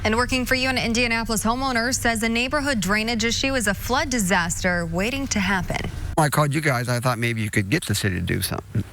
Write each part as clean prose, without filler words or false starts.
And working for you, an Indianapolis homeowner says a neighborhood drainage issue is a flood disaster waiting to happen. I called you guys. I thought maybe you could get the city to do something.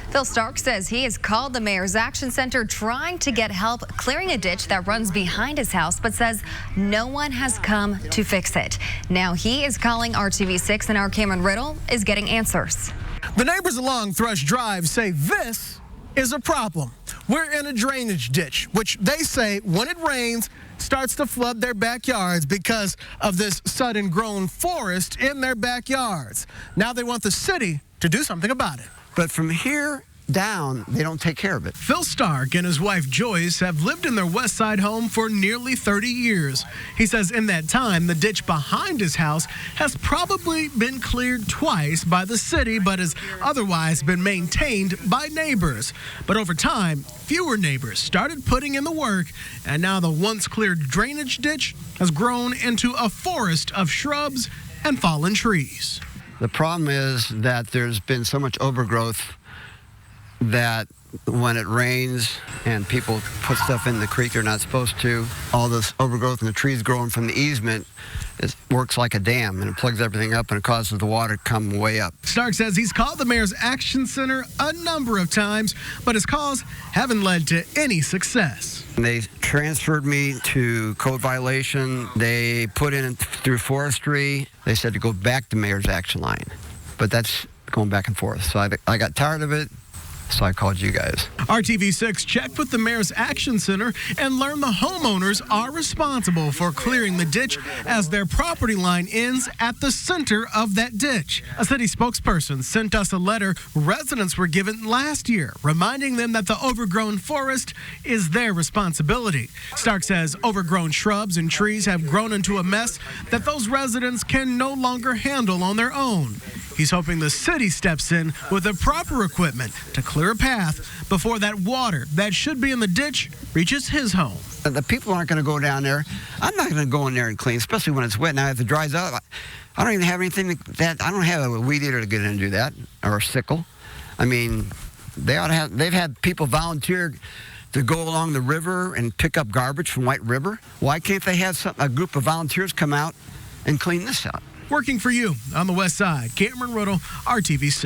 Phil Stark says he has called the Mayor's Action Center trying to get help clearing a ditch that runs behind his house, but says no one has come to fix it. Now he is calling RTV6 and our Cameron Riddle is getting answers. The neighbors along Thrush Drive say this is a problem. We're in a drainage ditch, which they say when it rains starts to flood their backyards because of this sudden grown forest in their backyards. Now they want the city to do something about it. But from here down, they don't take care of it. Phil Stark and his wife Joyce have lived in their West Side home for nearly 30 years. He says in that time, the ditch behind his house has probably been cleared twice by the city, but has otherwise been maintained by neighbors. But over time, fewer neighbors started putting in the work, and now the once cleared drainage ditch has grown into a forest of shrubs and fallen trees. The problem is that there's been so much overgrowth that when it rains and people put stuff in the creek they're not supposed to, all this overgrowth and the trees growing from the easement, it works like a dam and it plugs everything up and it causes the water to come way up. Stark says he's called the Mayor's Action Center a number of times, but his calls haven't led to any success. They transferred me to code violation. They put in through forestry. They said to go back to Mayor's Action Line, but that's going back and forth. So I got tired of it. So I called you guys. RTV6 checked with the Mayor's Action Center and learned the homeowners are responsible for clearing the ditch as their property line ends at the center of that ditch. A city spokesperson sent us a letter residents were given last year, reminding them that the overgrown forest is their responsibility. Stark says overgrown shrubs and trees have grown into a mess that those residents can no longer handle on their own. He's hoping the city steps in with the proper equipment to clear a path before that water that should be in the ditch reaches his home. The people aren't going to go down there. I'm not going to go in there and clean, especially when it's wet. Now, if it dries up, I don't even have anything that I don't have a weed eater to get in and do that, or a sickle. I mean, they've had people volunteer to go along the river and pick up garbage from White River. Why can't they have a group of volunteers come out and clean this out? Working for you on the West Side, Cameron Riddle, RTV6.